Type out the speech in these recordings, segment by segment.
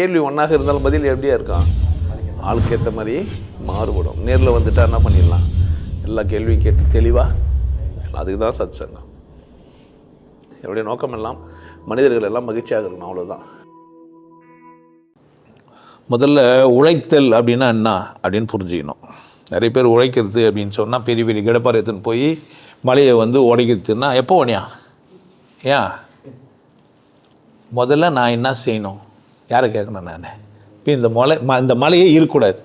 கேள்வி ஒன்றாக இருந்தாலும் பதில் எப்படியா இருக்கான், ஆளுக்கு ஏற்ற மாதிரி மாறுபடும். நேரில் வந்துட்டால் என்ன பண்ணிடலாம், எல்லா கேள்வியும் கேட்டு தெளிவாக. அதுக்கு தான் சத் சங்கம். என்னுடைய நோக்கம் எல்லாம் மனிதர்கள் எல்லாம் மகிழ்ச்சியாக இருக்கணும், அவ்வளோதான். முதல்ல உழைத்தல் அப்படின்னா என்ன அப்படின்னு புரிஞ்சுக்கணும். நிறைய பேர் உழைக்கிறது அப்படின்னு சொன்னால் பெரிய பெரிய கடப்பாறை எடுத்துன்னு போய் மலையை உடைக்கிறதுன்னா எப்போ உடையா? ஏன் முதல்ல நான் என்ன செய்யணும், யாரை கேட்கணும்? நான் இப்போ இந்த மலையே இருக்கக்கூடாது,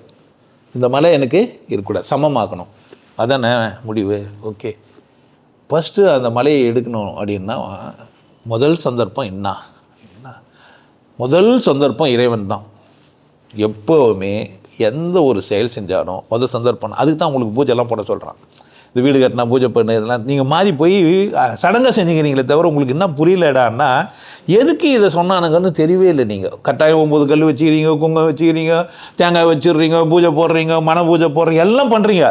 இந்த மலை எனக்கு இருக்கக்கூடாது, சமமாக்கணும், அதானே முடிவு. ஓகே, ஃபஸ்ட்டு அந்த மலையை எடுக்கணும் அப்படின்னா முதல் சந்தர்ப்பம் என்ன? முதல் சந்தர்ப்பம் இறைவன் தான். எப்போவுமே எந்த ஒரு செயல் செஞ்சாலும் முதல் சந்தர்ப்பம். அதுக்கு தான் உங்களுக்கு பூஜைலாம் போட சொல்கிறான். இந்த வீடு கட்டினா பூஜை பண்ணு, இதெல்லாம் நீங்கள் மாறி போய் சடங்காக செஞ்சுக்கிறீங்களே தவிர உங்களுக்கு என்ன புரியலடான்னா எதுக்கு இதை சொன்னானுங்கன்னு தெரியவே இல்லை. நீங்கள் கட்டாயம் 9 கல் வச்சுக்கிறீங்க, குங்குமம் வச்சுக்கிறீங்க, தேங்காய் வச்சுடுறீங்க, பூஜை போடுறீங்க, மன பூஜை போடுறீங்க, எல்லாம் பண்ணுறீங்க.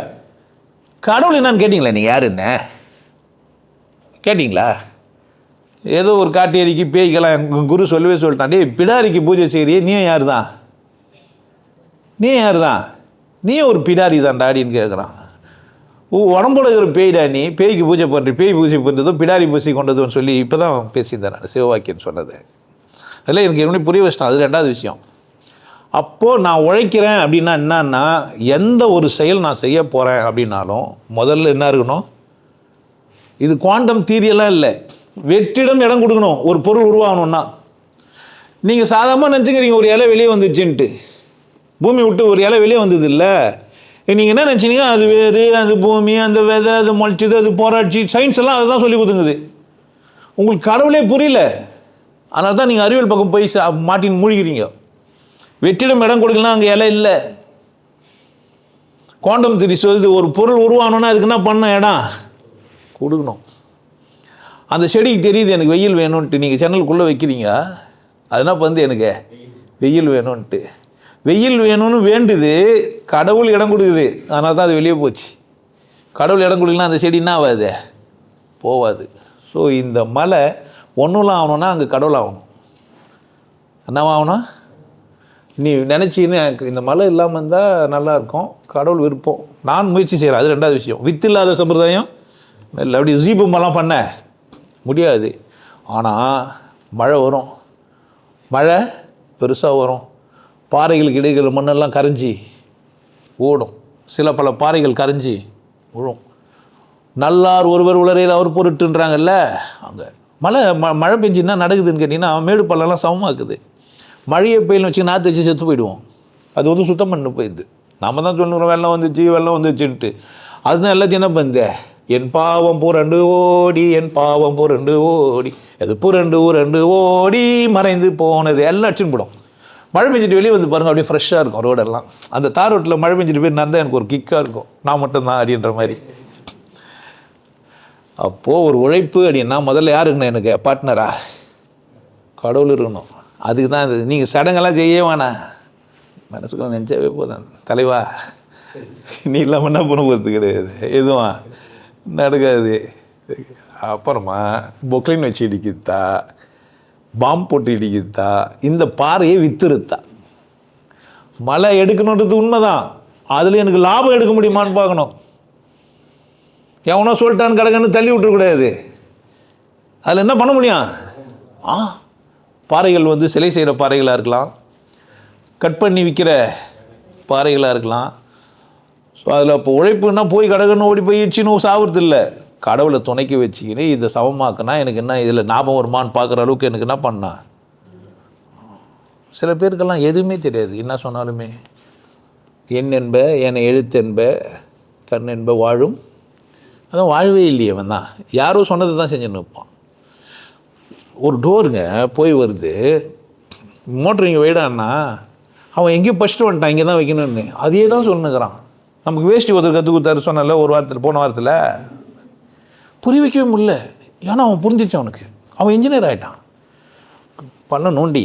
கடவுள் என்னன்னு கேட்டிங்களா? நீங்கள் யார் என்ன கேட்டிங்களா? ஏதோ ஒரு காட்டேரிக்கு பேய்க்கலாம் எங்கள் குரு சொல்லவே சொல்லிட்டான், டே பிடாரிக்கு பூஜை செய்கிறியே, நீ யார் தான், நீ யார் தான், நீ ஒரு பிடாரி தான்டா அப்படின்னு கேட்குறான். உடம்போட ஒரு பேய்டா, நீ பேய்க்கு பூஜை பண்ணுற, பேய் பூஜை பண்ணுறதும் பிடாரி பூஜை கொண்டதுன்னு சொல்லி இப்போ தான் பேசியிருந்தேன் நான் சிவவாக்கியன்னு சொன்னது. அதில் எனக்கு எப்படி புரிய வச்சிட்டேன். அது ரெண்டாவது விஷயம். அப்போது நான் உழைக்கிறேன் அப்படின்னா என்னன்னா, எந்த ஒரு செயல் நான் செய்ய போகிறேன் அப்படின்னாலும் முதல்ல என்ன இருக்கணும், இது குவாண்டம் தியரியெல்லாம் இல்லை, வெற்றிடம் இடம் கொடுக்கணும். ஒரு பொருள் உருவாகணும்னா நீங்கள் சாதாரணமாக நினச்சிக்கிறீங்க ஒரு இலை வெளியே வந்துச்சுன்ட்டு, பூமி விட்டு ஒரு இலை வெளியே வந்தது இல்லை. நீங்கள் என்ன நினச்சிங்க, அது வேறு, அது பூமி, அந்த விதை, அது முளைச்சிது, அது போராட்சி, சயின்ஸ் எல்லாம் அதை தான் சொல்லி கொடுத்துங்குது. உங்களுக்கு கடவுளே புரியல, அதனால தான் நீங்கள் அறிவியல் பக்கம் போய் மாட்டின்னு மூழ்கிறீங்க. வெற்றிடம் இடம் கொடுக்கலாம், அங்கே இலை இல்லை. குவாண்டம் தியரி சொல்லுது ஒரு பொருள் உருவாகணும்னா அதுக்கு என்ன பண்ண இடம் கொடுக்கணும். அந்த செடிக்கு தெரியுது எனக்கு வெயில் வேணும்ன்ட்டு, நீங்கள் ஜன்னலுக்குள்ளே வைக்கிறீங்க, அதனால் எனக்கு வெயில் வேணும்ன்ட்டு. வெயில் வேணும்னு வேண்டுது, கடவுள் இடம் கொடுக்குது, அதனால தான் அது வெளியே போச்சு. கடவுள் இடம் கொடுக்கலாம், அந்த செடி என்ன ஆகாது, போகாது. ஸோ இந்த மலை ஒன்றுலாம் ஆகணும்னா அங்கே கடவுள் ஆகணும். என்னவாகணும், நீ நினச்சின்னு இந்த மலை இல்லாமல் இருந்தால் நல்லாயிருக்கும், கடவுள் விருப்பம், நான் முயற்சி செய்கிறேன், அது ரெண்டாவது விஷயம். வித்து இல்லாத சம்பிரதாயம் இல்லை, அப்படி ஜீபமெல்லாம் பண்ண முடியாது. ஆனால் மழை வரும், மழை பெருசாக வரும், பாறைகளுக்கு இடையில் மண்ணெல்லாம் கரைஞ்சி ஓடும், பல பாறைகள் கரைஞ்சி விழும். நல்லார் ஒருவர் உளரையில் அவர் பொருட்டுன்றாங்கல்ல, அங்கே மழை பெஞ்சுன்னா நடக்குதுன்னு கேட்டிங்கன்னா மேடு பள்ளம்லாம் சமமாக்குது. மழையை பெய்யலன்னு வச்சு நாற்று வச்சு செத்து போயிடுவோம், அது சுத்தம் பண்ண போயிடுது. நம்ம தான் சொல்லுறோம் வெள்ளம் வந்துச்சுன்ட்டு, அதுதான் எல்லாத்தையும் என்ன பண்ணுது, என் பாவம் புரண்டு ஓடி, என் பாவம் புரண்டு ஓடி, அது புரண்டு ஓடி மறைந்து போனது எல்லாம் அடிச்சுன்னு போடும். மழை பெஞ்சிட்டு வெளியே வந்து பாருங்கள், அப்படியே ஃப்ரெஷ்ஷாக இருக்கும் ரோடெல்லாம். அந்த தார் ரோட்டில் மழை பெஞ்சிட்டு போய் நான் தான் எனக்கு ஒரு கிக்காக இருக்கும், நான் மட்டும்தான் அப்படின்ற மாதிரி. அப்போது ஒரு உழைப்பு அப்படின்னா முதல்ல யார் இருக்கணும், எனக்கு பார்ட்னரா கடவுள் இருக்கணும். அதுக்கு தான் இது. நீங்கள் சடங்கெல்லாம் செய்ய வேணாம், மனசுக்குள்ள நினச்சாவே போதும், தலைவா நீ இல்லாமல் என்ன பண்ண போகிறது கிடையாது, எதுவும் நடக்காது. அப்புறமா பொக்லைன் வச்சு இடிக்கித்தா, பாம்பு போட்டு இடிக்கித்தா, இந்த பாறையை வித்துருத்தா. மழை எடுக்கணுன்றது உண்மைதான், அதில் எனக்கு லாபம் எடுக்க முடியுமான்னு பார்க்கணும். எவனோ சொல்லிட்டான்னு கிடக்குன்னு தள்ளி விட்டுறக்கூடாது. அதில் என்ன பண்ண முடியும், பாறைகள் சிலை செய்கிற பாறைகளாக இருக்கலாம், கட் பண்ணி விற்கிற பாறைகளாக இருக்கலாம். ஸோ அதில் இப்போ உழைப்புன்னா போய் கடகன்னு ஓடி போய் இடிச்சின்னு சாப்பிட்றது இல்லை, கடவுளை துணைக்கி வச்சுக்கின்னு இதை சமமாக்குனா எனக்கு என்ன இதில் ஞாபகம் வருமானு பார்க்குற அளவுக்கு எனக்கு என்ன பண்ணா. சில பேருக்கெல்லாம் எதுவுமே தெரியாது, என்ன சொன்னாலுமே என் என்ப, என்னை எழுத்தென்ப, கண் என்ப வாழும், அதான் வாழவே இல்லையே, அவன் தான் யாரோ சொன்னதை தான் செஞ்சுன்னு இருப்பான். ஒரு டோருங்க போய் வருது, மோட்ரு இங்கே வைடான்னா அவன் எங்கேயோ ஃபஸ்ட்டு வந்துட்டான், இங்கே தான் வைக்கணும்னு அதே தான் சொல்லுங்கிறான். நமக்கு வேஷ்டி ஒருத்தர் கற்றுக் கொடுத்தாரு சொன்னால ஒரு வாரத்தில், போன வாரத்தில் புரிய வைக்கவே முடியல. ஏன்னா அவன் புரிஞ்சிச்சு, அவன் இன்ஜினியர் ஆகிட்டான். பண்ண நோண்டி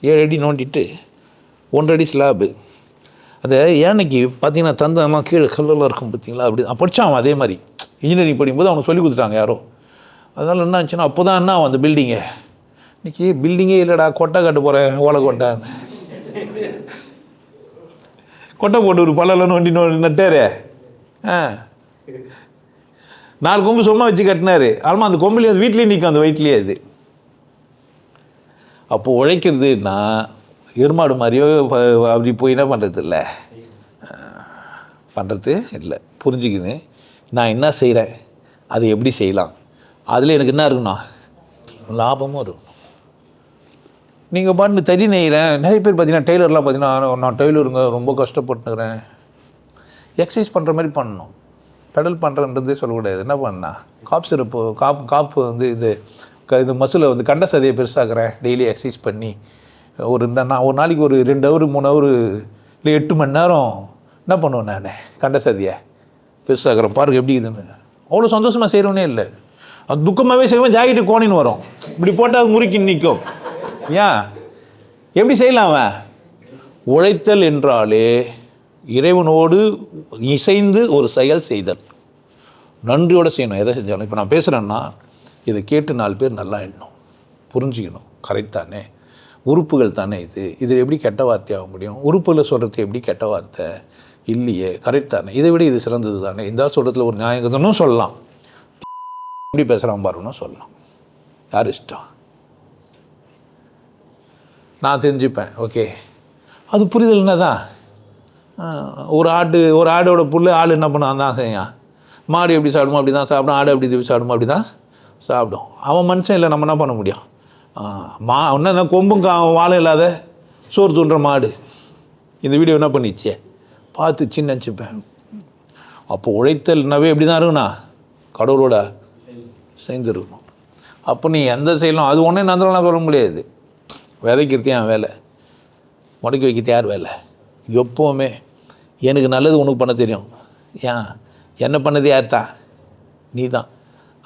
7 அடி நோண்டிட்டு 1 அடி ஸ்லாபு, அதை யானைக்கு பார்த்தீங்கன்னா தந்தெல்லாம் கீழே கல்லெல்லாம் இருக்கும் பார்த்தீங்களா, அப்படி படித்தான் அவன். அதே மாதிரி இன்ஜினியரிங் படிக்கும்போது அவனுக்கு சொல்லி கொடுத்துட்டாங்க யாரோ. அதனால் என்ன ஆச்சுன்னா அப்போ தான் என்ன அந்த பில்டிங்கை இன்னைக்கு பில்டிங்கே இல்லைடா, கொட்டை கட்ட போகிறேன், ஓலை கொட்டை. கொட்டை போட்டு ஒரு பல்லெல்லாம் நோண்டி நட்டாரு. 4 கொம்பு சும்மா வச்சு கட்டினாரு. ஆமாம், அந்த கொம்புலேயே அது வீட்லேயே நிற்கும், அந்த வயிற்றுலேயே அது. அப்போ உழைக்கிறதுனா எருமாடு மாதிரியோ அப்படி போய் என்ன பண்ணுறது இல்லை, பண்ணுறது இல்லை. புரிஞ்சுக்குது நான் என்ன செய்கிறேன், அது எப்படி செய்யலாம், அதில் எனக்கு என்ன இருக்குண்ணா லாபமும் இருக்கும். நீங்கள் பாட்டு தறி நெய்கிறேன். நிறைய பேர் பார்த்தீங்கன்னா டெய்லர்லாம் பார்த்தீங்கன்னா, நான் டெய்லருங்க ரொம்ப கஷ்டப்பட்டுக்கிறேன். எக்ஸசைஸ் பண்ணுற மாதிரி பண்ணணும். பெடல் பண்ணுறன்றதே சொல்லக்கூடாது. என்ன பண்ணா, காப் சிறப்பு காப்பு வந்து இது மசிலை வந்து கண்ட சதையை பெருசாகிறேன். டெய்லி எக்ஸசைஸ் பண்ணி நான் ஒரு நாளைக்கு ஒரு 2 ஹவர் 3 ஹவர் இல்லை 8 மணி நேரம் என்ன பண்ணுவேன், நான் கண்ட சதியை பெருசாகிறேன் பாருங்க எப்படி இதுன்னு. அவ்வளோ சந்தோஷமாக செய்கிறவனே இல்லை. அது துக்கமாகவே செய்வேன். ஜாக்கெட்டு கோணின்னு வரும், இப்படி போட்டால் அது முறுக்கி நிற்கும். ஏன் எப்படி செய்யலாம்? அவன் உழைத்தல் என்றாலே இறைவனோடு இசைந்து ஒரு செயல் செய்தல், நன்றியோடு செய்யணும். எதை செஞ்சாலும் இப்போ நான் பேசுகிறேன்னா இதை கேட்டு 4 பேர் நல்லா எண்ணணும், புரிஞ்சுக்கணும். கரெக்ட் தானே? உறுப்புகள் தானே இது எப்படி கெட்ட வார்த்தையாக முடியும்? உறுப்பில் சொல்கிறது எப்படி கெட்ட வார்த்தை இல்லையே, கரெக்ட் தானே? இதை விட இது சிறந்தது தானே. இந்த சொல்கிறதுல ஒரு நியாயங்கன்னு சொல்லலாம், எப்படி பேசுகிறான் பாருன்னு சொல்லலாம். யார் இஷ்டம், நான் தெரிஞ்சுப்பேன். ஓகே, அது புரிதல்னா தான். ஒரு ஆடோட புல் ஆள் என்ன பண்ணுவான் தான் செய்யான். மாடு எப்படி சாப்பிடுமோ அப்படி தான் சாப்பிடும், ஆடு எப்படி சாப்பிடுமோ அப்படி தான் சாப்பிடும். அவன் மனுஷன் இல்லை, நம்ம என்ன பண்ண முடியும்? என்ன கொம்பும் வாழை இல்லாத சோறு தூண்டுற மாடு இந்த வீடியோ என்ன பண்ணிச்சே பார்த்து சின்ன நினச்சிப்பேன். அப்போ உழைத்தல்னாவே எப்படி தான் இருக்குண்ணா, கடவுளோட சேர்ந்து இருக்கணும். அப்போ நீ எந்த செயலும் அது ஒன்றே நந்தலாம் சொல்ல முடியாது. விதைக்கிறது என் வேலை, முடக்கி வைக்கிறது யார் வேலை? எப்போவுமே எனக்கு நல்லது உனக்கு பண்ண தெரியும். ஏன் என்ன பண்ணது யார் தான்? நீ தான்.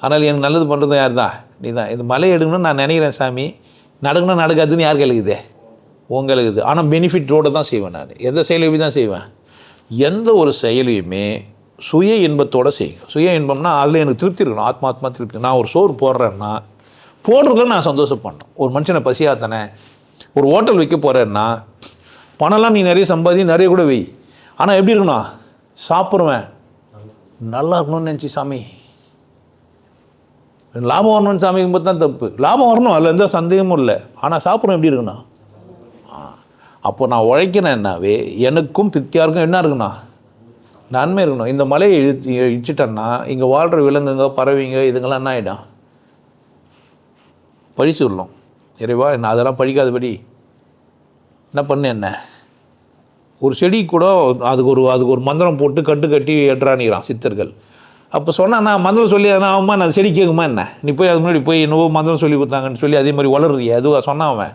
ஆனால் எனக்கு நல்லது பண்ணுறதும் யார் தான்? நீ தான். இந்த மலை எடுக்கணும்னு நான் நினைக்கிறேன் சாமி, நடக்கணும் நடக்காதுன்னு யாருக்கு எழுகுதே? உங்களுக்கு. ஆனால் பெனிஃபிட்டோடு தான் செய்வேன் நான். எந்த செயலும் எப்படி தான் செய்வேன். எந்த ஒரு செயலையுமே சுய இன்பத்தோடு செய்யும். சுய இன்பம்னா அதில் எனக்கு திருப்தி இருக்கணும், ஆத்மா திருப்தி. நான் ஒரு சோறு போடுறேன்னா போடுறதுல நான் சந்தோஷப்பட்டேன். ஒரு மனுஷனை பசியாத்தானே, ஒரு ஹோட்டல் வைக்க போகிறேன்னா பணம்லாம் நீ நிறைய சம்பாதி நிறைய கூட வை, ஆனால் எப்படி இருக்கணும், சாப்பிட்ருவேன் நல்லா இருக்கணும்னு நினச்சி சாமி. லாபம் வரணும்னு சாமிக்கும் போது தான் தப்பு. லாபம் வரணும், அதில் எந்த சந்தேகமும் இல்லை. ஆனால் சாப்பிட்றோம் எப்படி இருக்குண்ணா. அப்போ நான் உழைக்கிறேன்னாவே எனக்கும் பித்தியாருக்கும் என்ன இருக்குண்ணா, நன்மை இருக்கணும். இந்த மலையை இடிச்சிட்டேன்னா இங்கே வாழ்கிற விலங்குங்க பறவைங்க இதுங்கெல்லாம் என்ன ஆகிடும், பழிச்சு விடணும். இறைவா என்ன அதெல்லாம் பழிக்காதபடி என்ன பண்ணு. என்ன ஒரு செடி கூட அதுக்கு ஒரு மந்திரம் போட்டு கட்டி ஏற்றானிக்கிறான் சித்தர்கள். அப்போ சொன்னான்னா மந்திரம் சொல்லி அதனால் ஆகுமா, நான் செடி கேட்குமா என்ன? நீ போய் அது முன்னாடி போய் என்னவோ மந்திரம் சொல்லி கொடுத்தாங்கன்னு சொல்லி அதே மாதிரி வளர்றியா? அதுவாக சொன்னான் அவன்.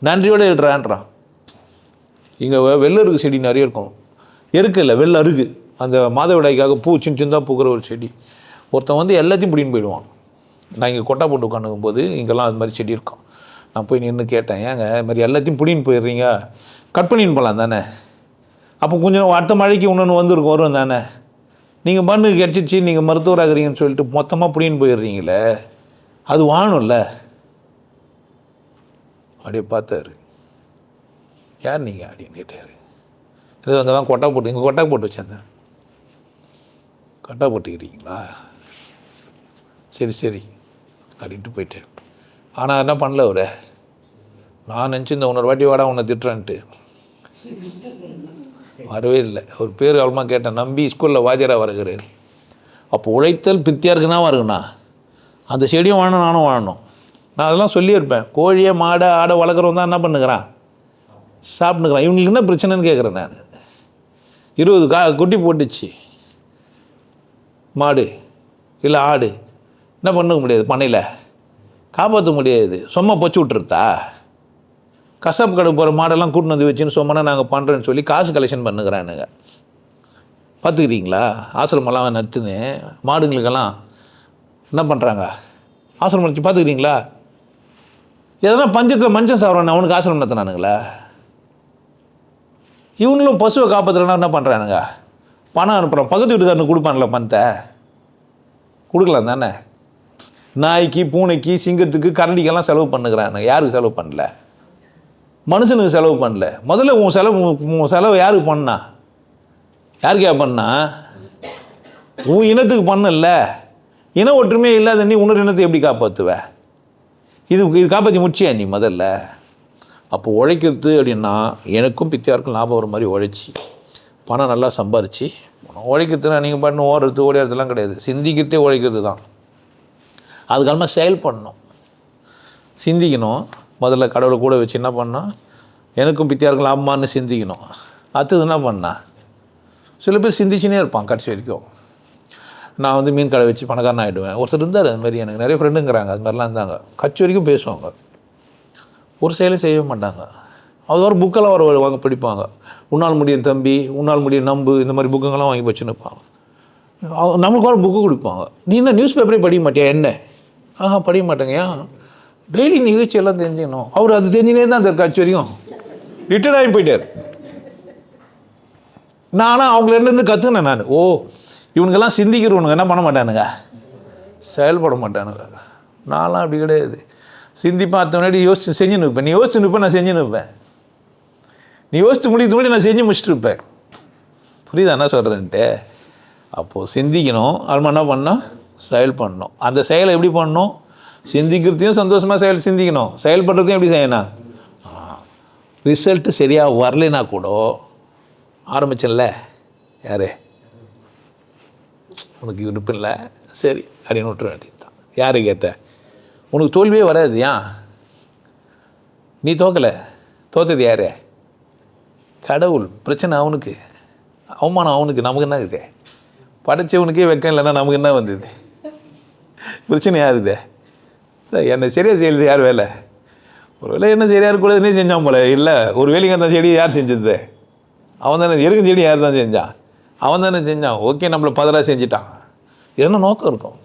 நன்றியோடு ஏற்றான்றான். இங்கே வெள்ளருக்கு செடி நிறைய இருக்கும், எருக்கில்ல வெள்ளை அருக்கு. அந்த மாதவிடாய்க்காக பூ சின்னதாக பூக்கிற ஒரு செடி. ஒருத்தன் வந்து எல்லாத்தையும் பிடின்னு போயிடுவான். நான் இங்கே கொட்டா போட்டு உட்காந்துக்கும் போது இங்கெல்லாம் அது மாதிரி செடி இருக்கும். நான் போய் நின்று கேட்டேன், ஏங்க இது மாதிரி எல்லாத்தையும் பிடின்னு போயிடுறீங்க, கட் பண்ணின்னு போகலாம் தானே? அப்போ கொஞ்சம் அடுத்த மழைக்கு இன்னொன்று வரும் தானே? நீங்கள் மண்ணு கிடச்சிச்சு, நீங்கள் மருத்துவராகிறீங்கன்னு சொல்லிட்டு மொத்தமாக பிடின்னு போயிடுறீங்களே, அது வாணும்ல. அப்படியே பார்த்தாரு. யார் நீங்கள் அப்படின்னு கேட்டார். இது அங்கே தான் கொட்டா போட்டு, இங்கே கொட்டா போட்டு வச்சேன். கொட்டா போட்டுக்கிறீங்களா, சரி அப்படின்ட்டு போயிட்டேன். ஆனால் என்ன பண்ணல அவரை, நான் நினச்சிருந்தேன் இன்னொரு வாட்டி வாடா உன்னை திட்டுறேன்ட்டு. வரவே இல்லை. ஒரு பேர் அவ்வளோமா கேட்டேன், நம்பி ஸ்கூலில் வாத்தியாராக வருகிறார். அப்போ உழைத்தல் பித்தியாருக்குன்னா வருங்கண்ணா, அந்த செடியும் வாழணும் நானும் வாழணும். நான் அதெல்லாம் சொல்லியிருப்பேன். கோழியை மாடை ஆடை வளர்க்குறவன் தான் என்ன பண்ணுகிறான், சாப்பிட்டுக்கிறான். இவங்களுக்கு என்ன பிரச்சனைன்னு கேட்குறேன் நான். 20 குட்டி போட்டுச்சு மாடு இல்லை ஆடு, என்ன பண்ண முடியாது, பண்ணையில் காப்பாற்ற முடியாது. சும்மா பொச்சு விட்டுருத்தா? கசாப்பு கடை போகிற மாடெல்லாம் கூட்டின்னு வந்து வச்சுன்னு சொன்னா நாங்கள் பண்ணுறேன்னு சொல்லி காசு கலெக்ஷன் பண்ணுகிறானுங்க. பார்த்துக்கிறீங்களா? ஆசிரமெல்லாம் நடத்துன்னு மாடுங்களுக்கெல்லாம் என்ன பண்ணுறாங்க, ஆசிரமம் வச்சு பார்த்துக்கிறீங்களா? எதனா பஞ்சத்தில் மனுஷன் சாப்பிட்றான், அவனுக்கு ஆசிரமம் நடத்தினானுங்களா? இவங்களும் பசுவை காப்பாற்றுறனா என்ன பண்ணுறானுங்க, பணம் அனுப்புகிறான். பக்கத்து வீட்டுக்காரனுக்கு கொடுப்பான்ல பணத்தை, கொடுக்கலாம் தானே? நாய்க்கு, பூனைக்கு, சிங்கத்துக்கு, கரடிக்கெல்லாம் செலவு பண்ணுகிறானு. யாருக்கு செலவு பண்ணல? மனுஷனுக்கு செலவு பண்ணல. முதல்ல உன் செலவு யாருக்கு பண்ணா? யாருக்கா பண்ணா? உன் இனத்துக்கு பண்ணல. இன ஒற்றுமையே இல்லாத நீ இன்னொரு இனத்தை எப்படி காப்பாற்றுவ? இது காப்பாற்றி முடிச்சியா நீ முதல்ல? அப்போ உழைக்கிறது அப்படின்னா எனக்கும் பித்தியாருக்கும் லாபம் வர மாதிரி உழைச்சி பணம் நல்லா சம்பாரித்து உழைக்கிறதுனா நீங்கள் பண்ண ஓடுறது ஓடிறதுலாம் கிடையாது. சிந்திக்கிறதே உழைக்கிறது தான். அதுக்காலமாக செயல் பண்ணணும், சிந்திக்கணும். முதல்ல கடவுளை கூட வச்சு என்ன பண்ணோம்? எனக்கும் பித்தியாருக்கும் லாபமானு சிந்திக்கணும். அடுத்தது என்ன பண்ணா? சில பேர் சிந்திச்சுனே இருப்பான் கடைசி வரைக்கும். நான் வந்து மீன் கடை வச்சு பணக்காரன் ஆகிடுவேன். ஒருத்தர் இருந்தார் அது மாதிரி, எனக்கு நிறைய ஃப்ரெண்டுங்கிறாங்க அது மாதிரிலாம் இருந்தாங்க. கட்சி வரைக்கும் பேசுவாங்க, ஒரு செயலும் செய்ய மாட்டாங்க. அது ஒரு புக்கெல்லாம் வாங்க படிப்பாங்க. உன்னால் முடியும் தம்பி, உன்னால் முடியும் நம்பு, இந்த மாதிரி புக்குங்கெல்லாம் வாங்கி வச்சுன்னு இருப்பாங்க. நமக்கு ஒரு புக்கு கொடுப்பாங்க. நீ என்ன நியூஸ் பேப்பரே படிக்க மாட்டியா? என்ன? படிக்க மாட்டேங்க. ஏன்? டெய்லி நிகழ்ச்சியெல்லாம் தெரிஞ்சுக்கணும். அவர் அது தெரிஞ்சுனே தான் அந்த கட்சி வரைக்கும் ரிட்டையர்ட் ஆகி போயிட்டார். ஆனால் அவங்களேருந்து கற்றுக்கினேன் நான். இவனுங்கெல்லாம் சிந்திக்கிறவனுங்க என்ன பண்ண மாட்டானுங்க? செயல்பட மாட்டானுங்க. நான்லாம் அப்படி கிடையாது. சிந்திப்பேன், அடுத்த முன்னாடி யோசிச்சு செஞ்சு நிற்பேன். நீ யோசிச்சு நிற்பேன், நான் செஞ்சு நிற்பேன். நீ யோசித்து முடிக்கிறது முன்னாடி நான் செஞ்சு முடிச்சுட்டு இருப்பேன். புரியுதா என்ன சொல்கிறேன்ட்டு? அப்போது சிந்திக்கணும். அது என்ன பண்ணணும்? செயல் பண்ணணும். அந்த செயலை எப்படி பண்ணணும்? சிந்திக்கிறதையும் சந்தோஷமாக சிந்திக்கணும். செயல்படுறதையும் எப்படி செய்யணும்? ரிசல்ட்டு சரியாக வரலைன்னா கூட ஆரம்பிச்சல யார் உனக்கு விருப்பம் இல்லை சரி அப்படின்னு விட்டுற வேண்டியது தான். யார் கேட்ட? உனக்கு தோல்வியே வராது. ஏன்? நீ தோக்கலை. தோத்தது யார்? கடவுள். பிரச்சனை அவனுக்கு, அவமானம் அவனுக்கு. நமக்கு என்ன இருக்குது? படைச்சவனுக்கே வெக்கம் இல்லைன்னா நமக்கு என்ன வந்தது? பிரச்சனை யாருது? என்னை சரியாக செய்யறது யார் வேலை? ஒரு வேலை என்ன சரியாக இருக்கக்கூடாதுன்னே செஞ்சான் போல. இல்லை, ஒரு வேலைக்கு அந்த செடி யார் செஞ்சது? அவன் தானே. இருக்கும் செடி யார் தான் செஞ்சான்? அவன் தானே செஞ்சான். ஓகே, நம்மளை பதறாக செஞ்சிட்டான். என்ன நோக்கம் இருக்கும்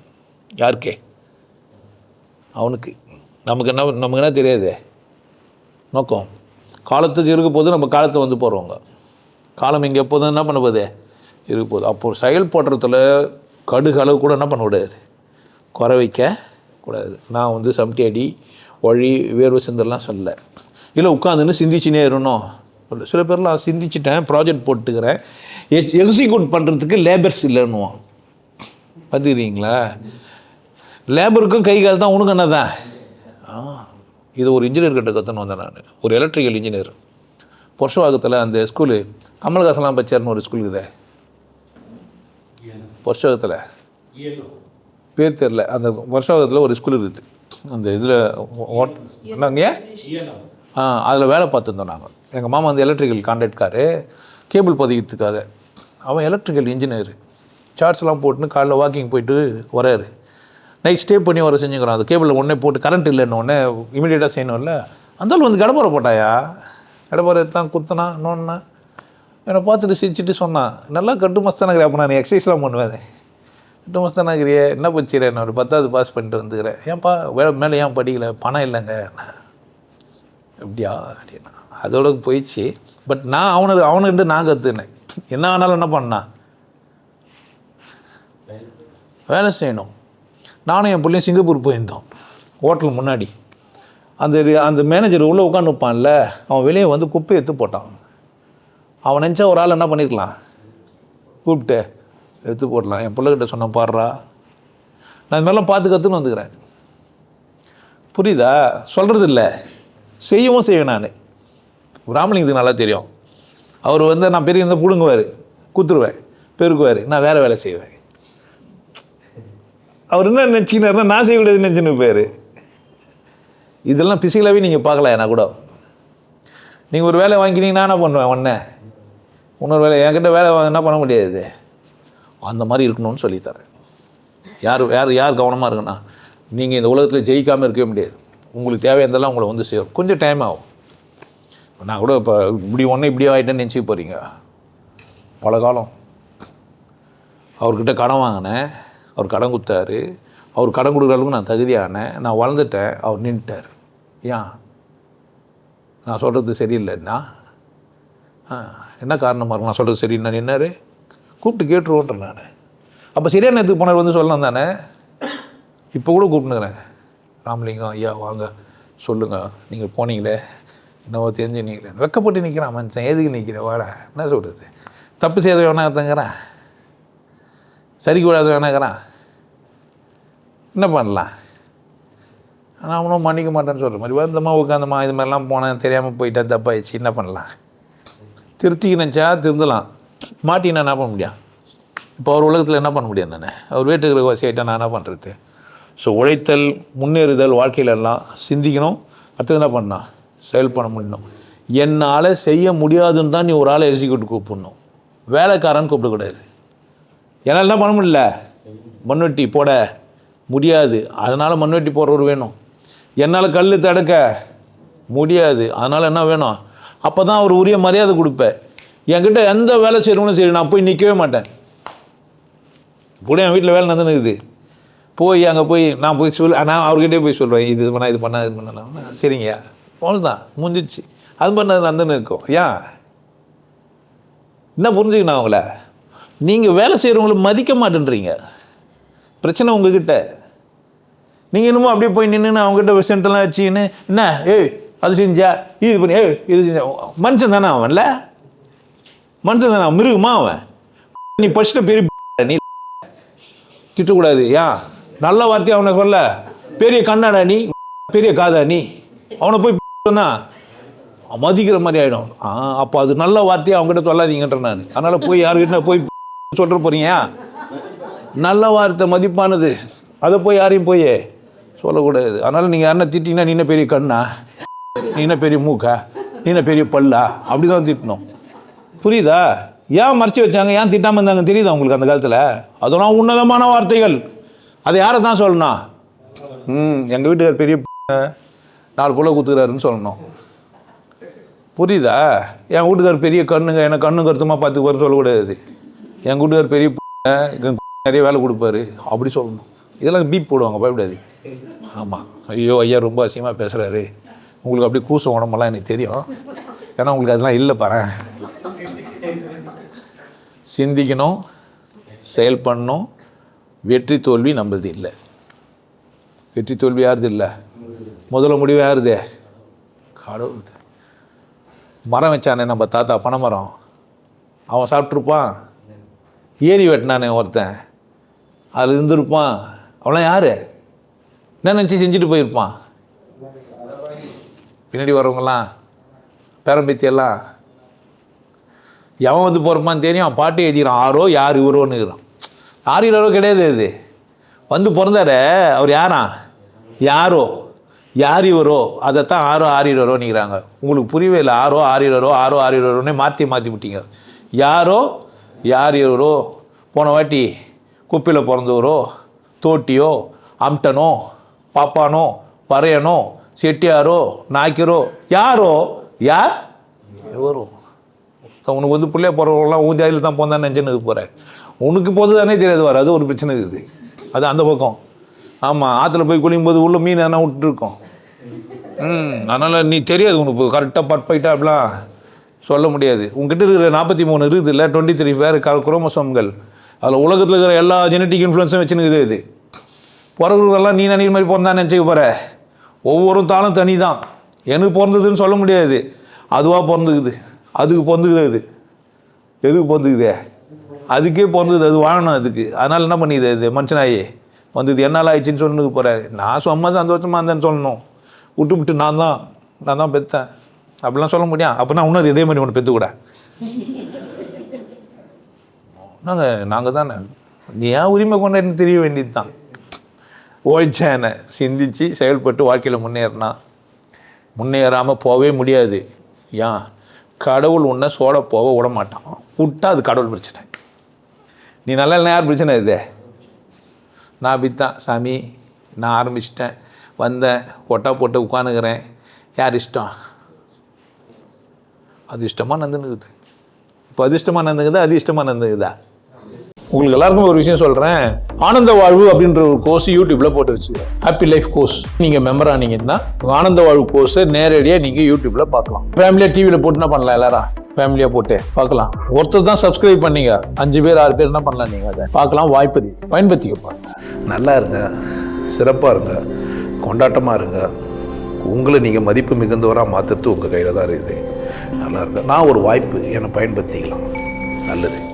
யாருக்கே? அவனுக்கு. நமக்கு என்ன தெரியாது நோக்கம். காலத்துக்கு இருக்க போது நம்ம காலத்தை வந்து போகிறவங்க. காலம் இங்கே எப்போதும் என்ன பண்ண போகுது? இருக்க போகுது. அப்போது செயல்படுறதுல கடுகு அளவு கூட என்ன பண்ணக்கூடாது? குறை வைக்கக்கூடாது. நான் வந்து சம்டி அடி வழி வேர்வை சிந்தரெலாம் சொல்ல. இல்லை உட்காந்துன்னு சிந்திச்சுனே இருக்கணும். சில பேர்லாம் சிந்திச்சிட்டேன், ப்ராஜெக்ட் போட்டுக்கிறேன், எக்ஸிக்யூட் பண்ணுறதுக்கு லேபர்ஸ் இல்லைன்னுவான். பார்த்துக்கிறீங்களா? லேபருக்கும் கை கால் தான், உனக்கு என்ன தான்? இது ஒரு இன்ஜினியர் கிட்ட கற்றுன்னு வந்தேன் நான். ஒரு எலக்ட்ரிக்கல் இன்ஜினியர். பொர்ஷவாகத்தில் அந்த ஸ்கூலு கமல்ஹாசன்லாம் பச்சார்னு ஒரு ஸ்கூல் இருக்குது பொர்ஷவாகத்தில். பேர் தெரில. அந்த பொர்ஷவாகத்தில் ஒரு ஸ்கூல் இருக்குது. அந்த இதில் என்னங்க அதில் வேலை பார்த்துருந்தோம் நாங்கள். எங்கள் மாமா வந்து எலக்ட்ரிக்கல் கான்ட்ராக்ட்காரு, கேபிள் பதிக்கிறதுக்காக. அவன் எலக்ட்ரிக்கல் இன்ஜினியர். சார்ஜ்லாம் போட்டுன்னு காலைல வாக்கிங் போயிட்டு வராரு. நைட் ஸ்டே பண்ணி வர செஞ்சுக்கிறோம். அது கேபிளில் ஒன்றே போட்டு கரண்ட் இல்லைன்னு ஒன்றே இமீடியட்டாக செய்யணும்ல. அந்தாலும் வந்து கடப்பாறை போட்டாயா? கடப்பாறை தான் குத்துனா நோன்னா என்னை பார்த்துட்டு சிரிச்சிட்டு சொன்னான், நல்லா கட்டு மஸ்தானகிறியா? அப்போ நான் எக்ஸசைஸ்லாம் பண்ணுவேன். கட்டு மஸ்தானகிறியே என்ன படிச்சிடறேன்? நான் ஒரு 10வது பாஸ் பண்ணிட்டு வந்துக்கிறேன். ஏன்ப்பா மேலே ஏன் படிக்கலை? பணம் இல்லைங்க. எப்படியா அப்படின்னா அதோட போயிடுச்சு. பட் நான் அவனுக்கிட்ட நான் கற்றுனேன். என்ன ஆனாலும் என்ன பண்ணான்? வேலை செய்யணும். நானும் என் பிள்ளையும் சிங்கப்பூர் போயிருந்தோம். ஹோட்டல் முன்னாடி அந்த மேனேஜர் உள்ளே உட்காந்துப்பான்ல, அவன் வெளியே வந்து குப்பை எடுத்து போட்டான். அவன் நினச்சா ஒரு ஆள் என்ன பண்ணியிருக்கலாம்? கூப்பிட்டு எடுத்து போடலாம். என் பிள்ளைகிட்ட சொன்னேன், பாடுறா நான் இது மாதிரிலாம் பார்த்து கற்றுன்னு வந்துக்கிறேன். புரியுதா? சொல்கிறது இல்லை, செய்யவும் செய்வேன். நான் ராமலிங்கத்துக்கு நல்லா தெரியும். அவர் வந்து நான் பெரிய இருந்தால் பிடுங்குவார், குத்துருவேன், பெருக்குவார், நான் வேறு வேலை செய்வேன். அவர் என்ன நினச்சிக்கினாருன்னா நான் செய்யக்கூடாதுன்னு நினச்சின்னு போயார். இதெல்லாம் பிசிக்கலாகவே நீங்கள் பார்க்கலாம். ஏன்னா கூட நீங்கள் ஒரு வேலை வாங்கினீங்கன்னா என்ன பண்ணுவேன்? இன்னொரு வேலை என்கிட்ட வேலை என்ன பண்ண முடியாது. அந்த மாதிரி இருக்கணும்னு சொல்லித்தரேன். யார் கவனமாக இருக்குன்னா, நீங்கள் இந்த உலகத்தில் ஜெயிக்காமல் இருக்கவே முடியாது. உங்களுக்கு தேவையானதெல்லாம் உங்களை வந்து சேரும். கொஞ்சம் டைம் ஆகும். நான் கூட இப்போ இப்படி ஆகிட்டேன்னு நினச்சி போகிறீங்க. பல காலம் அவர்கிட்ட கடன் வாங்கினேன், அவர் கடன் கொடுத்தாரு. அவர் கடன் கொடுக்குற அளவுக்கு நான் தகுதியானேன். நான் வளர்ந்துட்டேன், அவர் நின்றுட்டார். ஏன்? நான் சொல்கிறது சரியில்லைன்னா என்ன காரணமாக இருக்கும்? நான் சொல்கிறது சரியில்லை நின்னார், கூப்பிட்டு கேட்டுருவோன்றேன் நான். அப்போ சரியான நேரத்துக்கு போனவர் வந்து சொல்லலாம் தானே. இப்போ கூட கூப்பிட்டுக்கிறேன், ராமலிங்கம் ஐயா வாங்க சொல்லுங்கள், நீங்கள் போனீங்களே என்னவோ தெரிஞ்சு நிற்கிறேன், வெக்கப்பட்டு நிற்கிறான் மனுஷன், எதுக்கு நிற்கிறேன் வாடா, என்ன சொல்கிறது, தப்பு செய்த வேணாங்கிறான், சரிக்கு விடாத வேணாங்கிறான், என்ன பண்ணலாம். ஆனால் அவனும் மன்னிக்க மாட்டேன்னு சொல்கிற மாதிரி வந்தம்மா உட்காந்தம்மா இது மாதிரிலாம் போனேன், தெரியாமல் போயிட்டா தப்பாயிடுச்சு, என்ன பண்ணலாம். திருத்திக்கினச்சா திருந்தலாம், மாட்டினா என்ன பண்ண முடியும். இப்போ அவர் உலகத்தில் என்ன பண்ண முடியும், நான் அவர் வீட்டுக்கு வசி ஆகிட்டா நான் என்ன பண்ணுறது. ஸோ உழைத்தல், முன்னேறுதல், வாழ்க்கையிலெல்லாம் சிந்திக்கணும். அடுத்தது என்ன பண்ணால் செயல் பண்ண முடியணும். என்னால் செய்ய முடியாதுன்னு தான் நீ ஒரு ஆளை எக்ஸிக்யூட்டிவ் கூப்பிடணும், வேலைக்காரன்னு கூப்பிடக்கூடாது. என்னால் என்ன பண்ண முடியல, மண்வெட்டி போட முடியாது, அதனால் மண்வெட்டி போடுறவர் வேணும். என்னால் கல் தடுக்க முடியாது, அதனால் என்ன வேணும், அப்போ தான் அவர் உரிய மரியாதை கொடுப்பேன். என்கிட்ட எந்த வேலை செய்யணும்னு சரி நான் போய் நிற்கவே மாட்டேன். கூட என் வீட்டில் வேலை நடந்துனுக்குது, போய் அங்கே போய் நான் போய் நான் அவர்கிட்டே போய் சொல்கிறேன், இது பண்ணால் இது பண்ணால் இது பண்ணலாம், சரிங்கய்யா அவ்வளோதான் முடிஞ்சிச்சு. அது பண்ணது நடந்துன்னு இருக்கும். ஏன் என்ன புரிஞ்சுக்கணும் அவங்கள, நீங்கள் வேலை செய்கிறவங்கள மதிக்க மாட்டேன்றீங்க, பிரச்சனை உங்ககிட்ட. நீங்கள் இன்னமும் அப்படியே போய் நின்று அவங்ககிட்ட சென்டெல்லாம் வச்சுக்கின்னு என்ன ஏய் அது செஞ்சா இது பண்ணி இது செஞ்சா. மனுஷன் தானே அவன், இல்லை மனுஷன் தானே, மிருகுமா அவன். நீ ஃபஸ்ட்டு பெரிய நீ திட்டக்கூடாது. ஏன் நல்ல வார்த்தையை அவனை சொல்ல, பெரிய கண்ணாடா நீ, பெரிய காதா நீ, அவனை போய் சொன்னா மதிக்கிற மாதிரி ஆகிடும். அப்போ அது நல்ல வார்த்தையை அவங்ககிட்ட சொல்லாதீங்கன்ற நான். அதனால் போய் யாருக்கிட்ட போய் சொல்கிற போகிறீங்க, நல்ல வார்த்தை மதிப்பானது, அதை போய் யாரையும் போய் சொல்லக்கூடாது. அதனால் நீங்கள் யாருன்னா திட்டிங்கன்னா, நீ என்ன பெரிய கண்ணா, நீ என்ன பெரிய மூக்கா, நீ என்ன பெரிய பல்லா, அப்படி தான் திட்டணும். புரியுதா? ஏன் மறைச்சி வச்சாங்க, ஏன் திட்டாமல் இருந்தாங்க தெரியுதா உங்களுக்கு அந்த காலத்தில்? அதெல்லாம் உன்னதமான வார்த்தைகள், அதை யாரை தான் சொல்லணும். எங்கள் வீட்டுக்கார் பெரிய 4 புள்ள குத்துக்கிறாருன்னு சொல்லணும். புரியுதா? என் வீட்டுக்கார் பெரிய கண்ணுங்க, எனக்கு கண்ணு கருத்துமாக பார்த்துக்குவாருன்னு சொல்லக்கூடாது. என் வீட்டுக்கார் பெரிய நிறைய வேலை கொடுப்பாரு அப்படி சொல்லணும். இதெல்லாம் பீப் போடுவாங்க, பயப்படாது. ஆமாம், ஐயோ ஐயா ரொம்ப அசிங்கமாக பேசுகிறாரு, உங்களுக்கு அப்படியே கூசம் உடம்பெல்லாம் எனக்கு தெரியும், ஏன்னா உங்களுக்கு அதெல்லாம் இல்லை பாரு. சிந்திக்கணும், செயல் பண்ணணும். வெற்றி தோல்வி நம்மளது இல்லை. வெற்றி தோல்வி யாருது இல்லை, முதல்ல முடிவு யாருது, கடவுள். மரம் வச்சானே நம்ம தாத்தா, பனை மரம், அவன் சாப்பிட்ருப்பான். ஏரி வெட்டினானே ஒருத்தன், அதில் இருந்திருப்பான். அவெல்லாம் யார், என்ன நினச்சி செஞ்சுட்டு போயிருப்பான். பின்னாடி வரவங்கெல்லாம் பேரம்பத்தியெல்லாம் எவன் வந்து பிறப்பான்னு தெரியும். அவன் பாட்டு எழுதிக்கிறான், ஆரோ யார் இவரோன்னு இருக்கிறான். யார் இவரோ கிடையாது, இது வந்து பிறந்தார அவர் யாரா, யாரோ யார் இவரோ, அதைத்தான் ஆரோ ஆரிரோ நிற்கிறாங்க. உங்களுக்கு புரியவே இல்லை. ஆரோ ஆரிரோ, ஆரோ ஆரிரோன்னே மாற்றி விட்டீங்க. யாரோ யார் இவரோ, போன வாட்டி குப்பையில் பிறந்தவரோ, தோட்டியோ, அம்டனோ, பாப்பானோ, பறையனோ, செட்டியாரோ, நாய்க்கரோ, யாரோ யார் எவரோ. உனக்கு வந்து பிள்ளைய போகிறவங்களாம் ஊன் ஜாதியில் தான் போந்தான்னு நினச்சின்னு போகிறேன். உனக்கு போது தானே தெரியாது வர, அது ஒரு பிரச்சனை இருக்குது. அது அந்த பக்கம். ஆமாம், ஆற்றுல போய் குளிக்கும்போது உள்ள மீன் எதனா விட்டுருக்கோம். அதனால் நீ தெரியாது உனக்கு கரெக்டாக பர்ஃபெக்டாக அப்படிலாம் சொல்ல முடியாது. உங்ககிட்ட இருக்கிற 43 இருக்குது இல்லை, 23 வேறு குரோமோசோம்கள். அதில் உலகத்தில் இருக்கிற எல்லா ஜெனட்டிக் இன்ஃப்ளூயன்ஸும் வச்சுன்னுக்குது. இது பிறகுறதெல்லாம் நீ நினைக்கிற மாதிரி பிறந்தான்னு நினச்சிக்க போகிற. ஒவ்வொரு தாளும் தனி தான். எனக்கு பிறந்ததுன்னு சொல்ல முடியாது, அதுவாக பிறந்துக்குது, அதுக்கு பிறந்துக்குது. அது எதுக்கு பிறந்துக்குதே, அதுக்கே பிறந்தது, அது வாழணும் அதுக்கு. அதனால் என்ன பண்ணிது, அது மனுஷனாயி வந்தது என்னால் ஆயிடுச்சின்னு சொல்லுக்கு போகிறாரு. நான் சும்மா சந்தோஷமாக இருந்தேன்னு சொல்லணும். விட்டு நான் தான் பெற்றேன் அப்படிலாம் சொல்ல முடியும். அப்படின்னா இன்னும் இதே மாதிரி ஒன்று பெற்றுக்கூட நாங்கள் தானே, நீ ஏன் உரிமை கொண்டாடுன்னு தெரிய வேண்டியது தான். ஓய்ச்சேனை சிந்தித்து செயல்பட்டு வாழ்க்கையில் முன்னேறாமல் போகவே முடியாது. ஏன், கடவுள் உன்னை சோட போக விட மாட்டான். விட்டா அது கடவுள் பிரச்சனை. நீ நல்லா இல்லை, யார் பிரச்சனை இது? நான் அப்படித்தான் சாமி, நான் ஆரம்பிச்சிட்டேன், வந்தேன், பொட்டா போட்டு உட்காந்துக்கிறேன், யார் இஷ்டம்? அது இஷ்டமாக நடந்துக்குது. இப்போ அது இஷ்டமாக நடந்துக்குதா, அது இஷ்டமாக நடந்துக்குதா? உங்களுக்கு எல்லாருக்கும் ஒரு விஷயம் சொல்கிறேன். ஆனந்த வாழ்வு அப்படின்ற ஒரு கோர்ஸ் யூடியூப்பில் போட்டு வச்சுருக்கேன். Happy life course. நீங்கள் மெம்பர் ஆனீங்கன்னா ஆனந்த வாழ்வு கோர்ஸை நேரடியாக நீங்கள் யூடியூப்பில் பார்க்கலாம். ஃபேமிலியாக டிவியில் போட்டு என்ன பண்ணலாம், எல்லாரும் ஃபேமிலியாக போட்டு பார்க்கலாம். ஒருத்தர் தான் சப்ஸ்கிரைப் பண்ணீங்க, 5 பேர் 6 பேர் என்ன பண்ணலாம், நீங்கள் அதை பார்க்கலாம். வாய்ப்பு பயன்படுத்திக்க பாருங்க. நல்லா இருங்க. சிறப்பாக இருங்க, கொண்டாட்டமாக இருங்க. உங்களை நீங்கள் மதிப்பு மிகுந்தவராக மாற்றுறது உங்கள் கையில் தான் இருக்குது. நல்லா இருங்க. நான் ஒரு வாய்ப்பு என்னை பயன்படுத்திக்கலாம். நல்லது.